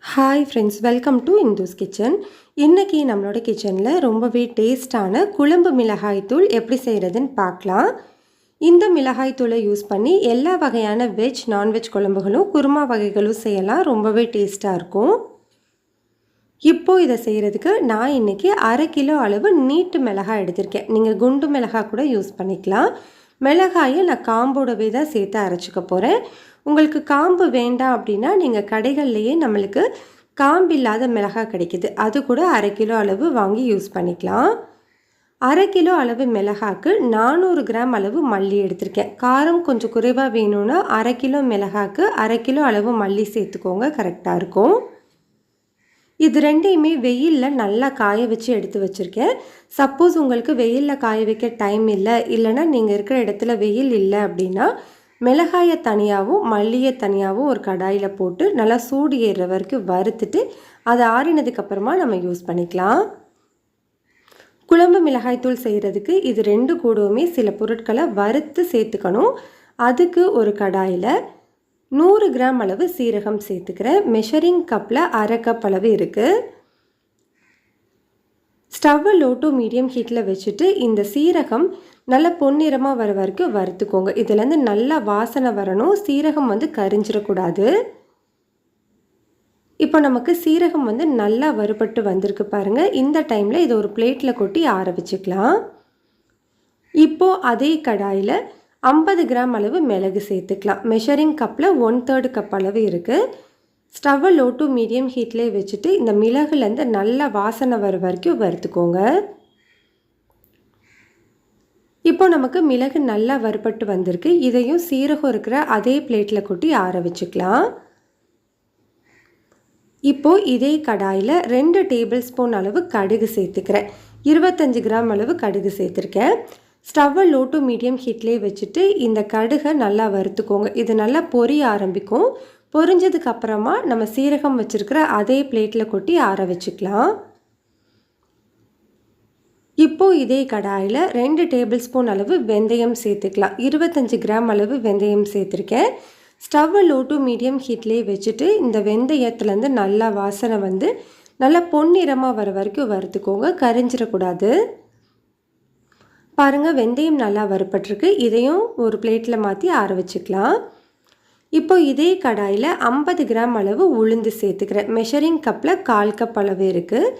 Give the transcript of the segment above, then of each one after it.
Hi friends, welcome to Indhu's kitchen. இன்றைக்கி நம்மளோட கிச்சனில் ரொம்பவே டேஸ்டான குழம்பு மிளகாய் தூள் எப்படி செய்கிறதுன்னு பார்க்கலாம். இந்த மிளகாய் தூளை யூஸ் பண்ணி எல்லா வகையான வெஜ் நான்வெஜ் குழம்புகளும் குருமா வகைகளும் செய்யலாம். ரொம்பவே டேஸ்ட்டாக இருக்கும். இப்போது இதை செய்கிறதுக்கு நான் இன்றைக்கி 1/2 கிலோ அளவு நீட்டு மிளகாய் எடுத்திருக்கேன். நீங்கள் குண்டு மிளகாய் கூட யூஸ் பண்ணிக்கலாம். மிளகாயை நான் காம்போடவே தான் சேர்த்து அரைச்சிக்க போகிறேன். உங்களுக்கு காம்பு வேண்டாம் அப்படின்னா நீங்கள் கடைகள்லேயே நம்மளுக்கு காம்பு இல்லாத மிளகாய் கிடைக்கிது, அது கூட 1/2 கிலோ அளவு வாங்கி யூஸ் பண்ணிக்கலாம். 1/2 கிலோ அளவு மிளகாய்க்கு 400 கிராம் அளவு மல்லி எடுத்திருக்கேன். காரம் கொஞ்சம் குறைவாக வேணும்னா 1/2 கிலோ மிளகாய்க்கு 1/2 கிலோ அளவு மல்லி சேர்த்துக்கோங்க, கரெக்டாக இருக்கும். இது ரெண்டையுமே வெயிலில் நல்லா காய வச்சு எடுத்து வச்சுருக்கேன். சப்போஸ் உங்களுக்கு வெயிலில் காய வைக்க டைம் இல்லை, இல்லைனா நீங்கள் இருக்கிற இடத்துல வெயில் இல்லை அப்படின்னா மிளகாயை தனியாகவும் மல்லியை தனியாகவும் ஒரு கடாயில் போட்டு நல்லா சூடு ஏறுற வரைக்கும் வறுத்துட்டு அதை ஆறினதுக்கப்புறமா நம்ம யூஸ் பண்ணிக்கலாம். குழம்பு மிளகாய்த்தூள் செய்கிறதுக்கு இது ரெண்டு கூடவுமே சில பொருட்களை வறுத்து சேர்த்துக்கணும். அதுக்கு ஒரு கடாயில் 100 கிராம் அளவு சீரகம் சேர்த்துக்கிறேன். மெஷரிங் கப்பில் 1/2 கப் அளவு இருக்குது. ஸ்டவ்வை லோ டு மீடியம் ஹீட்டில் வச்சுட்டு இந்த சீரகம் நல்லா பொன்னிறமாக வர வரைக்கும் வறுத்துக்கோங்க. இதுலேருந்து நல்லா வாசனை வரணும், சீரகம் கரிஞ்சிடக்கூடாது. இப்போ நமக்கு சீரகம் நல்லா வறுபட்டு வந்திருக்கு பாருங்கள். இந்த டைமில் இதை ஒரு பிளேட்டில் கொட்டி ஆற வச்சுக்கலாம். இப்போது அதே கடாயில் 50 கிராம் அளவு மிளகு சேர்த்துக்கலாம். மெஷரிங் கப்பில் 1/3 கப் அளவு இருக்குது. ஸ்டவ்வை லோ டு மீடியம் ஹீட்லேயே வச்சுட்டு இந்த மிளகுலேருந்து நல்லா வாசனை வர வரைக்கும் வறுத்துக்கோங்க. இப்போ நமக்கு மிளகு நல்லா வறுபட்டு வந்திருக்கு. இதையும் சீரகம் இருக்கிற அதே பிளேட்டில் கொட்டி ஆற வச்சுக்கலாம். இப்போது இதே கடாயில் 2 டேபிள் ஸ்பூன் அளவு கடுகு சேர்த்துக்கிறேன். 25 கிராம் அளவு கடுகு சேர்த்துருக்கேன். ஸ்டவ்வை லோ டு மீடியம் ஹீட்லேயே வச்சுட்டு இந்த கடுகை நல்லா வறுத்துக்கோங்க. இது நல்லா பொரிய ஆரம்பிக்கும். பொரிஞ்சதுக்கு அப்புறமா நம்ம சீரகம் வச்சுருக்கிற அதே பிளேட்டில் கொட்டி ஆற வச்சுக்கலாம். இப்போது இதே கடாயில் 2 டேபிள் ஸ்பூன் அளவு வெந்தயம் சேர்த்துக்கலாம். 25 கிராம் அளவு வெந்தயம் சேர்த்துருக்கேன். ஸ்டவ்வை லோ டு மீடியம் ஹீட்லேயே வச்சுட்டு இந்த வெந்தயத்துலேருந்து நல்லா வாசனை நல்லா பொன்னிறமாக வர வரைக்கும் வறுத்துக்கோங்க, கரிஞ்சிடக்கூடாது. பாருங்கள், வெந்தயம் நல்லா வறுபட்டிருக்கு. இதையும் ஒரு பிளேட்டில் மாற்றி ஆற வச்சுக்கலாம். இப்போ இதே கடாயில் 50 கிராம் அளவு உளுந்து சேர்த்துக்கிறேன். மெஷரிங் கப்பில் 1/4 கப் அளவு இருக்குது.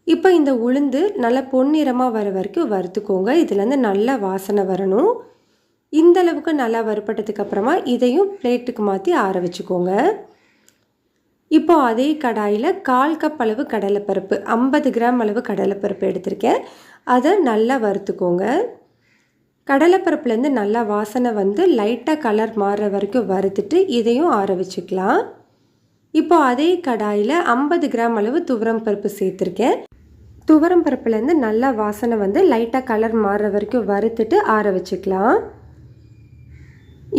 இப்போ இந்த உளுந்து நல்லா பொன்னிறமாக வர வரைக்கும் வறுத்துக்கோங்க. இதுலேருந்து நல்லா வாசனை வரணும். இந்த அளவுக்கு நல்லா வறுபட்டதுக்கப்புறமா இதையும் பிளேட்டுக்கு மாற்றி ஆற வச்சுக்கோங்க. இப்போ அதே கடாயில் 1/4 கப் அளவு கடலைப்பருப்பு, 50 கிராம் அளவு கடலைப்பருப்பு எடுத்திருக்கேன். அதை நல்லா வறுத்துக்கோங்க. கடலைப்பருப்புலேருந்து நல்லா வாசனை லைட்டாக கலர் மாறுற வரைக்கும் வறுத்துட்டு இதையும் ஆற வச்சுக்கலாம். இப்போ அதே கடாயில் 50 கிராம் அளவு துவரம் பருப்பு சேர்த்துருக்கேன். துவரம் பருப்புலேருந்து நல்லா வாசனை லைட்டாக கலர் மாறுற வரைக்கும் வறுத்துட்டு ஆற வச்சுக்கலாம்.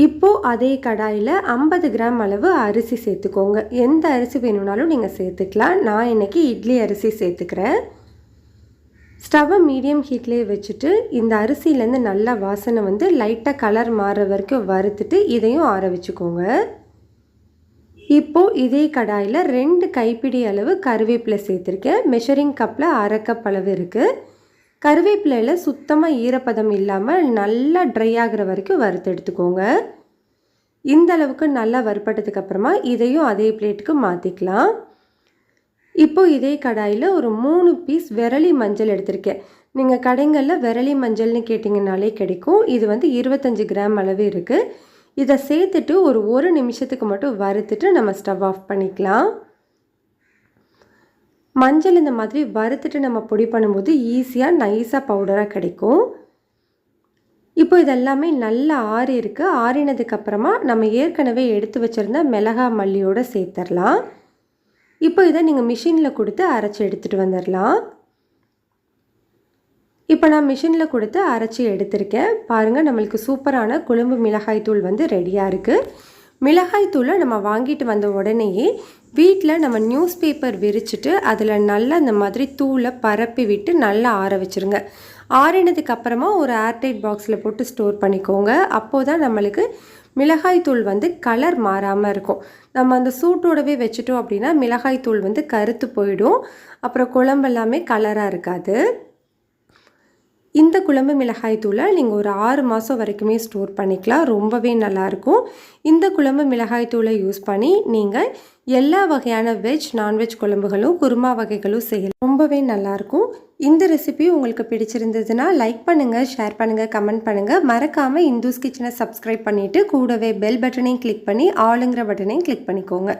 இப்போது அதே கடாயில் 50 கிராம் அளவு அரிசி சேர்த்துக்கோங்க. எந்த அரிசி வேணும்னாலும் நீங்கள் சேர்த்துக்கலாம். நான் இன்றைக்கி இட்லி அரிசி சேர்த்துக்கிறேன். ஸ்டவ்வை மீடியம் ஹீட்லேயே வச்சுட்டு இந்த அரிசியிலேருந்து நல்லா வாசனை லைட்டாக கலர் மாறுற வரைக்கும் வறுத்துட்டு இதையும் ஆற வச்சுக்கோங்க. இப்போது இதே கடாயில் 2 கைப்பிடி அளவு கருவேப்பிலை சேர்த்துருக்கேன். மெஷரிங் கப்பில் 1/2 கப் அளவு இருக்குது. கருவேப்பிலையில் சுத்தமாக ஈரப்பதம் இல்லாமல் நல்லா ட்ரை ஆகிற வரைக்கும் வறுத்து எடுத்துக்கோங்க. இந்த அளவுக்கு நல்லா வறுப்பட்டதுக்கப்புறமா இதையும் அதே பிளேட்டுக்கு மாற்றிக்கலாம். இப்போ இதே கடாயில் ஒரு 3 பீஸ் விரலி மஞ்சள் எடுத்திருக்கேன். நீங்கள் கடைங்களில் விரலி மஞ்சள்னு கேட்டிங்கனாலே கிடைக்கும். இது 25 கிராம் அளவு இருக்குது. இதை சேர்த்துட்டு ஒரு 1 நிமிஷத்துக்கு மட்டும் வறுத்துட்டு நம்ம ஸ்டவ் ஆஃப் பண்ணிக்கலாம். மஞ்சள் இந்த மாதிரி வறுத்துட்டு நம்ம பொடி பண்ணும்போது ஈஸியாக நைஸாக பவுடராக கிடைக்கும். இப்போ இதெல்லாமே நல்லா ஆறி இருக்குது. ஆறினதுக்கப்புறமா நம்ம ஏற்கனவே எடுத்து வச்சுருந்த மிளகாய் மல்லியோடு சேர்த்துடலாம். இப்போ இதை நீங்கள் மிஷினில் கொடுத்து அரைச்சி எடுத்துகிட்டு வந்துடலாம். இப்போ நான் மிஷினில் கொடுத்து அரைச்சி எடுத்திருக்கேன். பாருங்கள், நம்மளுக்கு சூப்பரான குழம்பு மிளகாய்த்தூள் ரெடியாக இருக்குது. மிளகாய்த்தூளை நம்ம வாங்கிட்டு வந்த உடனேயே வீட்டில் நம்ம நியூஸ் பேப்பர் விரிச்சிட்டு அதில் நல்லா இந்த மாதிரி தூளை பரப்பி விட்டு நல்லா ஆற வச்சுருங்க. ஆறினதுக்கப்புறமா ஒரு ஏர்டைட் பாக்ஸில் போட்டு ஸ்டோர் பண்ணிக்கோங்க. அப்போது தான் நம்மளுக்கு மிளகாய் தூள் வந்து கலர் மாறாமல் இருக்கும். நம்ம அந்த சூட்டோடவே வச்சுட்டோம் அப்படின்னா மிளகாய் தூள் வந்து கருத்து போயிடும். அப்புறம் குழம்பு எல்லாமே கலராக இருக்காது. இந்த குழம்பு மிளகாய் தூளை நீங்கள் ஒரு 6 மாதம் வரைக்குமே ஸ்டோர் பண்ணிக்கலாம். ரொம்பவே நல்லாயிருக்கும். இந்த குழம்பு மிளகாய் தூளை யூஸ் பண்ணி நீங்கள் எல்லா வகையான வெஜ் நான்வெஜ் குழம்புகளும் குருமா வகைகளும் செய்யலாம். ரொம்பவே நல்லாயிருக்கும். இந்த ரெசிபி உங்களுக்கு பிடிச்சிருந்ததுன்னா லைக் பண்ணுங்கள், ஷேர் பண்ணுங்கள், கமெண்ட் பண்ணுங்கள். மறக்காமல் இந்துஸ் கிச்சனை சப்ஸ்கிரைப் பண்ணிவிட்டு கூடவே பெல் பட்டனையும் கிளிக் பண்ணி ஆளுங்கிற பட்டனையும் கிளிக் பண்ணிக்கோங்க.